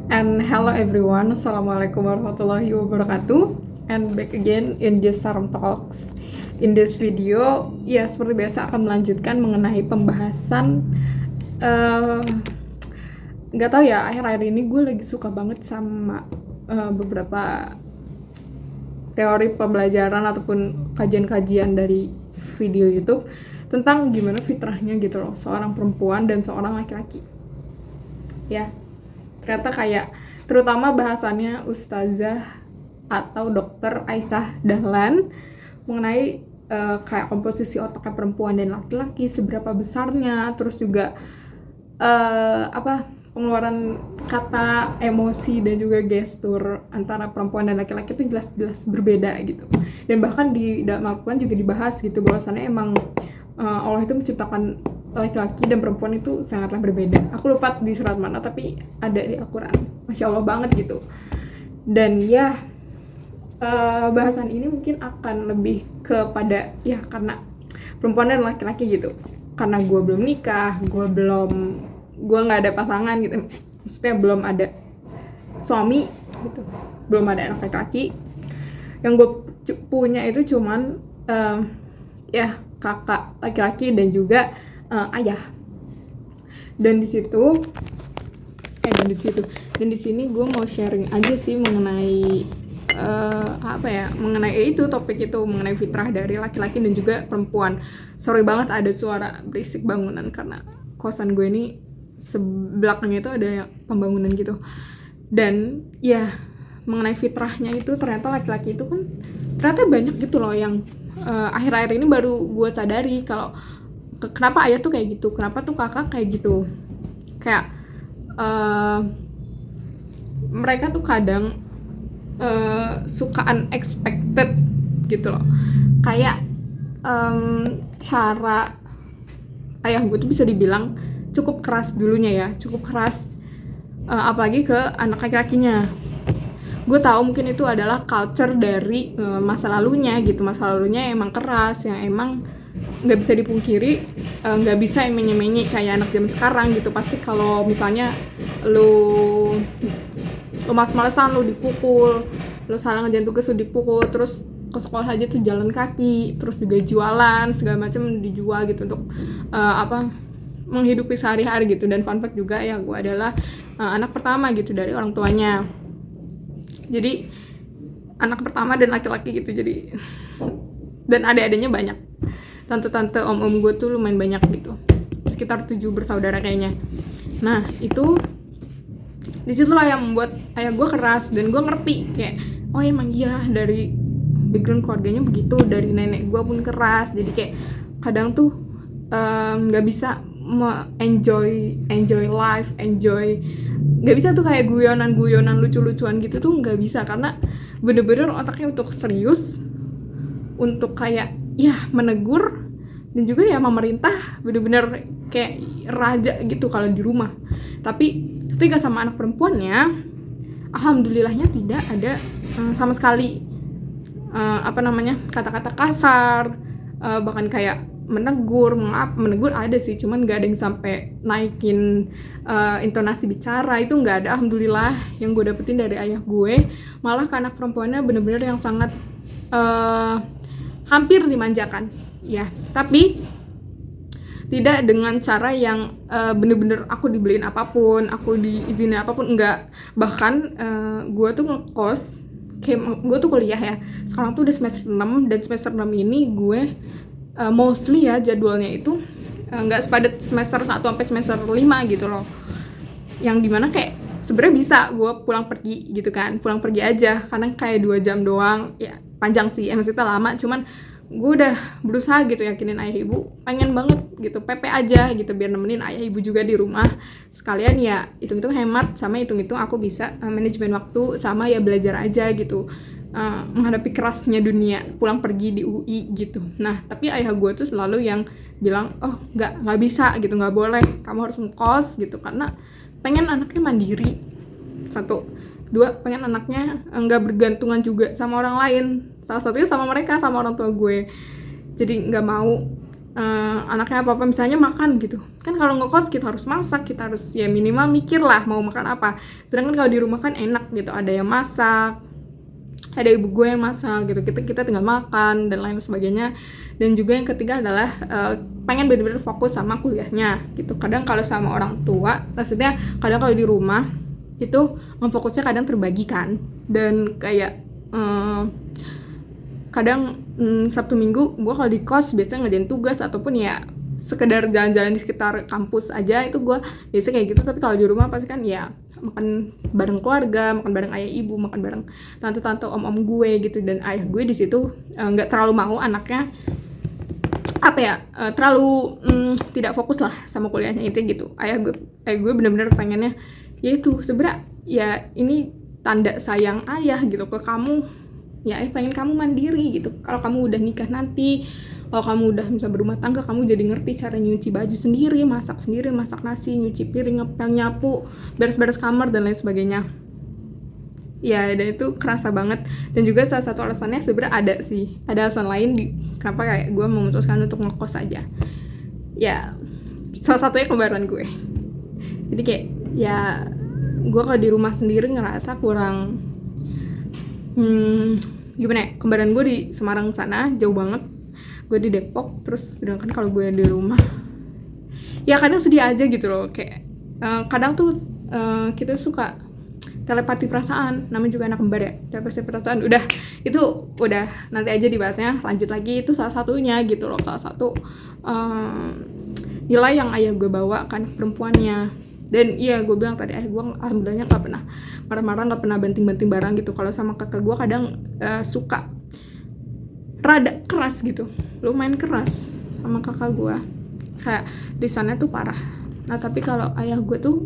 And hello everyone, Assalamualaikum warahmatullahi wabarakatuh. And back again in this Sarum Talks. In this video, ya seperti biasa akan melanjutkan mengenai pembahasan nggak tahu ya, akhir-akhir ini gue lagi suka banget sama beberapa teori pembelajaran ataupun kajian-kajian dari video YouTube tentang gimana fitrahnya gitu loh, seorang perempuan dan seorang laki-laki. Ya, ternyata kayak terutama bahasannya Ustazah atau Dokter Aisyah Dahlan mengenai kayak komposisi otaknya perempuan dan laki-laki seberapa besarnya, terus juga pengeluaran kata, emosi dan juga gestur antara perempuan dan laki-laki itu jelas-jelas berbeda gitu. Dan bahkan di dalam Al-Quran juga dibahas gitu bahwasannya emang Allah itu menciptakan laki-laki dan perempuan itu sangatlah berbeda. Aku lupa di surat mana tapi ada di Al-Quran. Masya Allah banget gitu. Dan ya bahasan ini mungkin akan lebih kepada ya karena perempuan dan laki-laki gitu. Karena gue belum nikah, gue nggak ada pasangan gitu. Maksudnya belum ada suami gitu, belum ada anak laki-laki. Yang gue punya itu cuman ya kakak laki-laki dan juga ayah. Dan di sini gue mau sharing aja sih mengenai mengenai itu topik itu, mengenai fitrah dari laki-laki dan juga perempuan. Sorry banget ada suara berisik bangunan karena kosan gue ini sebelakangnya itu ada pembangunan gitu. Dan ya mengenai fitrahnya itu ternyata laki-laki itu kan ternyata banyak gitu loh yang akhir-akhir ini baru gue sadari kalau kenapa ayah tuh kayak gitu, kenapa tuh kakak kayak gitu. Kayak mereka tuh kadang suka unexpected gitu loh. Kayak cara ayah gue tuh bisa dibilang cukup keras dulunya ya, cukup keras apalagi ke anak laki-lakinya. Gue tahu mungkin itu adalah culture dari masa lalunya gitu, masa lalunya emang keras, yang emang nggak bisa dipungkiri, nggak bisa menye-menye kayak anak zaman sekarang gitu. Pasti kalau misalnya lu males-malesan lu dipukul, lu salah ngerjain tugas lu dipukul, terus ke sekolah aja tuh jalan kaki, terus juga jualan segala macam dijual gitu untuk menghidupi sehari-hari gitu. Dan fun fact juga ya, gue adalah anak pertama gitu dari orang tuanya. Jadi anak pertama dan laki-laki gitu. Jadi dan adik-adiknya banyak. Tante-tante, om-om gue tuh lumayan banyak gitu. Sekitar 7 bersaudara kayaknya. Nah, itu disitulah yang membuat ayah gue keras. Dan gue ngerti kayak, oh emang iya dari background keluarganya begitu, dari nenek gue pun keras. Jadi kayak kadang tuh gak bisa enjoy life, gak bisa tuh kayak guyonan lucu-lucuan gitu tuh gak bisa. Karena bener-bener otaknya untuk serius, untuk kayak ya menegur, dan juga ya memerintah bener-bener kayak raja gitu kalau di rumah. Tapi ketika sama anak perempuannya, alhamdulillahnya tidak ada sama sekali kata-kata kasar, bahkan kayak menegur ada sih, cuman gak ada yang sampai naikin intonasi bicara, itu gak ada. Alhamdulillah yang gue dapetin dari ayah gue malah ke anak perempuannya bener-bener yang sangat hampir dimanjakan ya, tapi tidak dengan cara yang bener-bener aku dibeliin apapun, aku diizinin apapun, enggak. Bahkan gue tuh ngekos, kayak gue tuh kuliah ya, sekarang tuh udah semester 6, dan semester 6 ini gue mostly ya jadwalnya itu nggak sepadat semester 1 sampai semester 5 gitu loh. Yang dimana kayak sebenarnya bisa gue pulang pergi gitu kan, pulang pergi aja, karena kayak 2 jam doang ya, panjang sih, maksudnya lama, cuman gue udah berusaha gitu yakinin ayah ibu pengen banget gitu PP aja gitu biar nemenin ayah ibu juga di rumah, sekalian ya hitung-hitung hemat, sama hitung-hitung aku bisa manajemen waktu, sama ya belajar aja gitu menghadapi kerasnya dunia pulang pergi di UI gitu. Nah tapi ayah gue tuh selalu yang bilang, oh nggak bisa gitu, nggak boleh, kamu harus ngekos gitu, karena pengen anaknya mandiri, 1, 2, pengen anaknya nggak bergantungan juga sama orang lain, salah satunya sama mereka, sama orang tua gue. Jadi nggak mau anaknya apa misalnya makan gitu kan. Kalau ngekos kita harus masak, kita harus ya minimal mikir lah mau makan apa. Sedangkan kalau di rumah kan enak gitu, ada yang masak, ada ibu gue yang masak gitu, kita tinggal makan dan lain sebagainya. Dan juga yang ketiga adalah pengen bener-bener fokus sama kuliahnya gitu. Kadang kalau sama orang tua, maksudnya kadang kalau di rumah itu fokusnya kadang terbagi kan, dan kayak kadang Sabtu Minggu gue kalau di kos biasanya ngerjain tugas ataupun ya sekedar jalan-jalan di sekitar kampus aja, itu gue biasa kayak gitu. Tapi kalau di rumah pasti kan ya makan bareng keluarga, makan bareng ayah ibu, makan bareng tante-tante, om-om gue gitu. Dan ayah gue di situ nggak terlalu mau anaknya terlalu tidak fokus lah sama kuliahnya itu gitu. Ayah gue bener-bener pengennya ya itu sebenarnya ya ini tanda sayang ayah gitu ke kamu. Ya pengen kamu mandiri gitu. Kalau kamu udah nikah nanti, kalau kamu udah bisa berumah tangga, kamu jadi ngerti cara nyuci baju sendiri, masak nasi, nyuci piring, ngepel, nyapu, beres-beres kamar dan lain sebagainya. Ya, dan itu kerasa banget. Dan juga salah satu alasannya sebenarnya ada alasan lain kenapa kayak gue memutuskan untuk ngekos aja. Ya, salah satunya kembaran gue. Jadi kayak ya gue kalau di rumah sendiri ngerasa kurang gimana ya, kembaran gue di Semarang sana jauh banget, gue di Depok. Terus sedangkan kalau gue di rumah ya kadang sedih aja gitu loh, kayak kadang tuh kita suka telepati perasaan, namanya juga anak kembar ya, telepati perasaan. Itu udah nanti aja dibahasnya, lanjut lagi. Itu salah satunya gitu loh, salah satu nilai yang ayah gue bawa kan perempuannya. Dan iya gue bilang tadi, ayah gue alhamdulillahnya gak pernah marah-marah, gak pernah banting-banting barang gitu. Kalau sama kakak gue kadang suka rada keras gitu, lumayan keras sama kakak gue, kayak di sana tuh parah. Nah tapi kalau ayah gue tuh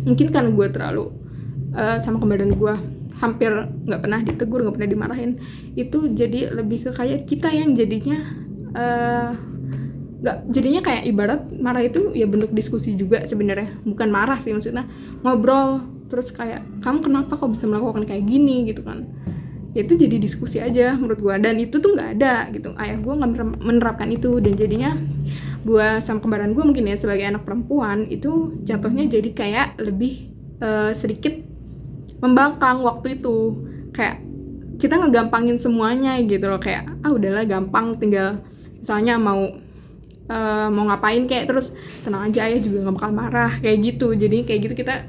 mungkin karena gue terlalu sama kembaran gue hampir nggak pernah ditegur, nggak pernah dimarahin, itu jadi lebih ke kayak kita yang jadinya nggak, jadinya kayak ibarat marah itu ya bentuk diskusi juga sebenarnya, bukan marah sih, maksudnya ngobrol. Terus kayak kamu kenapa kok bisa melakukan kayak gini gitu kan, ya itu jadi diskusi aja menurut gue. Dan itu tuh nggak ada gitu, ayah gue nggak menerapkan itu. Dan jadinya gue sama kembaran gue mungkin ya sebagai anak perempuan itu jatuhnya jadi kayak lebih sedikit membangkang waktu itu. Kayak kita ngegampangin semuanya gitu loh, kayak udahlah gampang, tinggal misalnya mau ngapain kayak terus tenang aja, ayah juga nggak bakal marah kayak gitu. Jadi kayak gitu kita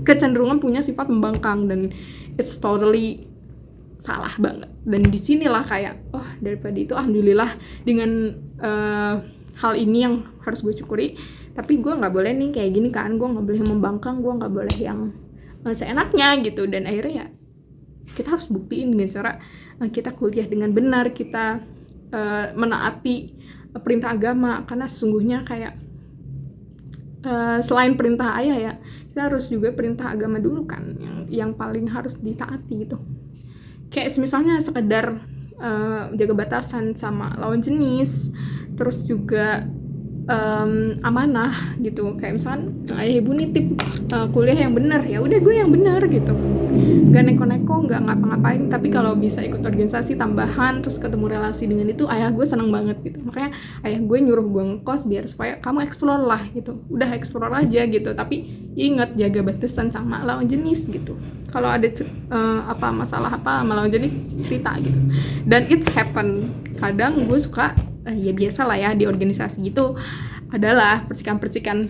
kecenderungan punya sifat membangkang, dan it's totally salah banget. Dan disinilah kayak daripada itu alhamdulillah dengan hal ini yang harus gue syukuri. Tapi gue nggak boleh nih kayak gini kan, gue nggak boleh membangkang, gue nggak boleh yang seenaknya gitu. Dan akhirnya ya kita harus buktiin dengan cara kita kuliah dengan benar, kita menaati perintah agama. Karena sesungguhnya kayak selain perintah ayah ya, kita harus juga perintah agama dulu kan, yang paling harus ditaati gitu. Kayak misalnya sekedar jaga batasan sama lawan jenis, terus juga amanah gitu. Kayak misalkan ayah ibu nitip kuliah yang benar, ya udah gue yang benar gitu, gak neko-neko, gak ngapa-ngapain. Tapi kalau bisa ikut organisasi tambahan terus ketemu relasi dengan itu, ayah gue senang banget gitu. Makanya ayah gue nyuruh gue ngekos biar supaya kamu explore lah gitu, udah explore aja gitu. Tapi ingat jaga batasan sama lawan jenis gitu. Kalau ada masalah sama lawan jenis, cerita gitu. Dan it happen, kadang gue suka ya biasa lah ya di organisasi gitu adalah percikan-percikan.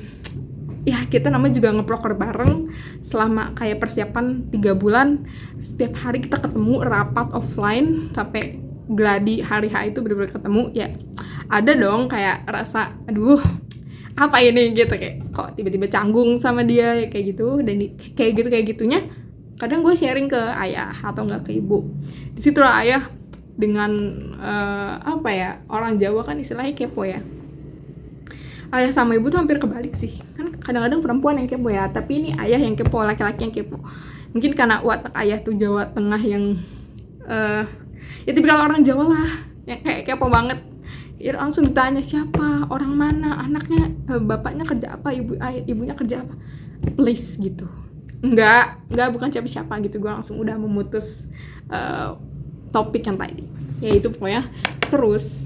Ya kita namanya juga ngeproker bareng selama kayak persiapan 3 bulan. Setiap hari kita ketemu rapat offline sampai gladi hari H itu bener-bener ketemu. Ya ada dong kayak rasa aduh apa ini gitu, kayak kok tiba-tiba canggung sama dia ya, kayak gitu. Dan kayak gitunya kadang gue sharing ke ayah atau enggak ke ibu. Disitulah ayah dengan orang Jawa kan istilahnya kepo ya. Ayah sama ibu tuh hampir kebalik sih. Kan kadang-kadang perempuan yang kepo ya, tapi ini ayah yang kepo, laki-laki yang kepo. Mungkin karena watak ayah tuh Jawa Tengah yang ya tipikal orang Jawa lah, yang kayak kepo banget. Ya langsung ditanya siapa, orang mana, anaknya, bapaknya kerja apa, ibunya kerja apa. Please gitu. Enggak bukan siapa-siapa gitu. Gue langsung udah memutus topik yang tadi, yaitu pokoknya. Terus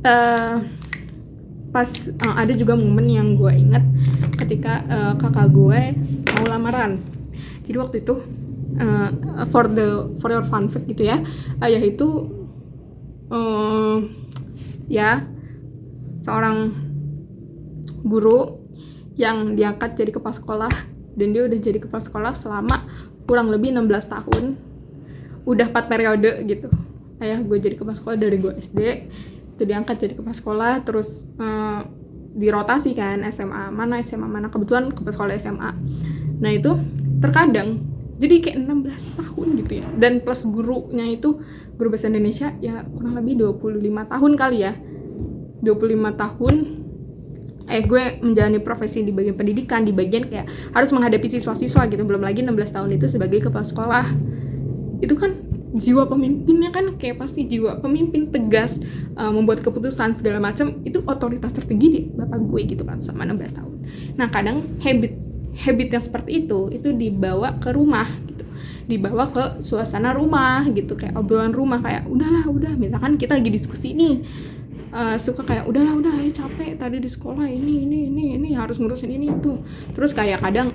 eh, pas ada juga momen yang gue inget ketika kakak gue mau lamaran. Jadi waktu itu for your fun fact gitu ya, ayah itu ya seorang guru yang diangkat jadi kepala sekolah, dan dia udah jadi kepala sekolah selama kurang lebih 16 tahun, udah 4 periode gitu. Ayah gue jadi kepala sekolah dari gue SD, itu diangkat jadi kepala sekolah, terus dirotasi kan SMA mana, kebetulan kepala sekolah SMA. Nah itu terkadang jadi kayak 16 tahun gitu ya, dan plus gurunya itu guru bahasa Indonesia ya kurang lebih 25 tahun kali ya, 25 tahun gue menjalani profesi di bagian pendidikan, di bagian kayak harus menghadapi siswa-siswa gitu, belum lagi 16 tahun itu sebagai kepala sekolah. Itu kan jiwa pemimpinnya kan kayak pasti jiwa pemimpin, tegas, membuat keputusan segala macam, itu otoritas tertinggi di bapak gue gitu kan selama 16 tahun. Nah kadang habit yang seperti itu dibawa ke rumah gitu, dibawa ke suasana rumah gitu, kayak obrolan rumah, kayak udah misalkan kita lagi diskusi nih, suka kayak udah ayo capek tadi di sekolah, ini harus ngurusin ini itu, terus kayak kadang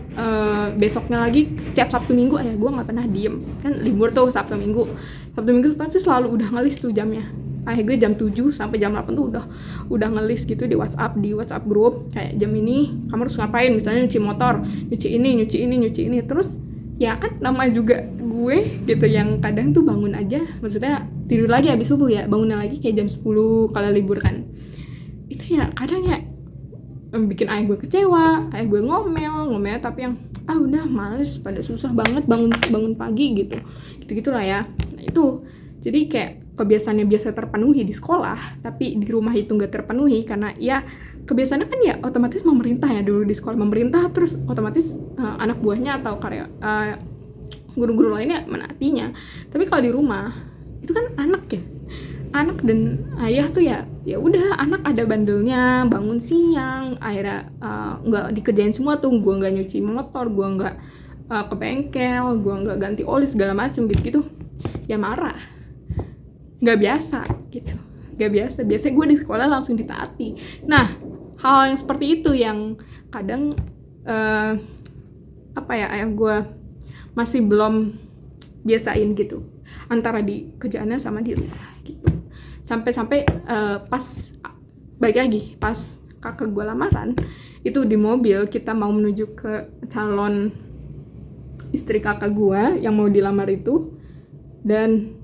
besoknya lagi setiap Sabtu Minggu ayah gue nggak pernah diem, kan libur tuh Sabtu Minggu pasti selalu udah ngelis tuh jamnya. Ayah gue jam 7 sampai jam 8 tuh udah ngelis gitu di WhatsApp grup, kayak jam ini kamu harus ngapain, misalnya nyuci motor, nyuci ini, terus ya kan nama juga gue gitu yang kadang tuh bangun aja, maksudnya tidur lagi habis subuh ya, bangunnya lagi kayak jam 10 kalau libur kan. Itu ya kadang ya bikin ayah gue kecewa, ayah gue ngomel tapi yang udah males, pada susah banget bangun pagi gitu lah ya. Nah itu jadi kayak kebiasaannya biasa terpenuhi di sekolah, tapi di rumah itu nggak terpenuhi karena ya kebiasaannya kan ya otomatis memerintah ya, dulu di sekolah memerintah, terus otomatis anak buahnya atau guru-guru lainnya menaatinya. Tapi kalau di rumah itu kan anak dan ayah tuh ya udah, anak ada bandelnya, bangun siang akhirnya nggak dikerjain semua tuh, gue nggak nyuci motor, gue nggak ke bengkel, gue nggak ganti oli segala macem gitu ya marah, nggak biasa gitu, biasanya gue di sekolah langsung ditaati. Nah hal yang seperti itu yang kadang ayah gue masih belum biasain gitu, antara di kerjaannya sama di rumah gitu. Sampai pas balik lagi pas kakak gue lamaran, itu di mobil kita mau menuju ke calon istri kakak gue yang mau dilamar itu, dan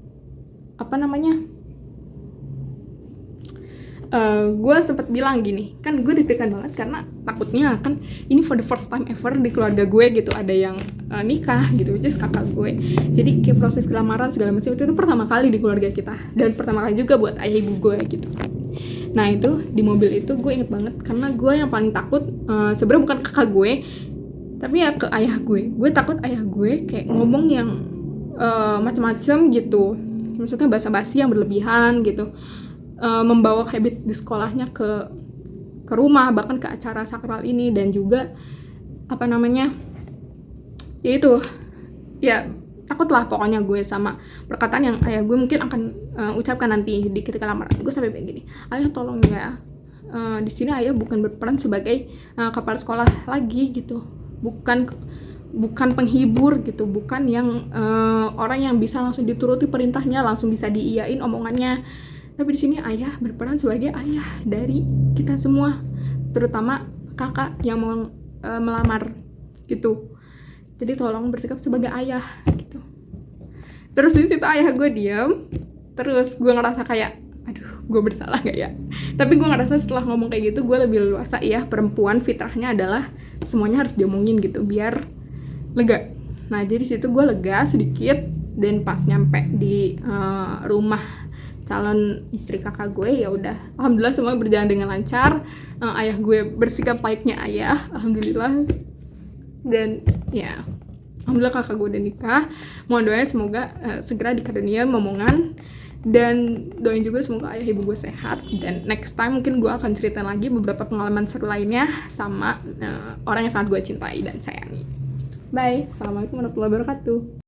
gue sempat bilang gini, kan gue deg-degan banget karena takutnya kan ini for the first time ever di keluarga gue gitu, ada yang nikah gitu, just kakak gue. Jadi kayak proses lamaran segala macam itu pertama kali di keluarga kita, dan pertama kali juga buat ayah ibu gue gitu. Nah itu di mobil itu gue inget banget, karena gue yang paling takut sebenarnya bukan kakak gue, tapi ya ke ayah gue. Gue takut ayah gue kayak ngomong yang macam-macam gitu, maksudnya basa-basi yang berlebihan gitu, membawa habit di sekolahnya ke rumah, bahkan ke acara sakral ini, dan juga ya itu ya takut lah pokoknya gue sama perkataan yang ayah gue mungkin akan ucapkan nanti di ketika lamaran. Gue sampai bilang gini, ayah tolong ya, di sini ayah bukan berperan sebagai kepala sekolah lagi gitu, bukan penghibur gitu, bukan yang orang yang bisa langsung dituruti perintahnya, langsung bisa diiyain omongannya. Tapi di sini ayah berperan sebagai ayah dari kita semua, terutama kakak yang mau melamar gitu. Jadi tolong bersikap sebagai ayah gitu. Terus di situ ayah gue diam, terus gue ngerasa kayak aduh, gue bersalah gak ya? Tapi gue ngerasa setelah ngomong kayak gitu, gue lebih leluasa ya, perempuan fitrahnya adalah semuanya harus diomongin gitu biar lega. Nah jadi situ gue lega sedikit, dan pas nyampe di rumah calon istri kakak gue, ya udah alhamdulillah semua berjalan dengan lancar. Ayah gue bersikap layaknya ayah, alhamdulillah. Dan ya alhamdulillah kakak gue udah nikah. Mohon doanya semoga segera dikaruniai momongan, dan doain juga semoga ayah ibu gue sehat. Dan next time mungkin gue akan cerita lagi beberapa pengalaman seru lainnya sama orang yang sangat gue cintai dan sayangi. Bye, assalamualaikum warahmatullahi wabarakatuh.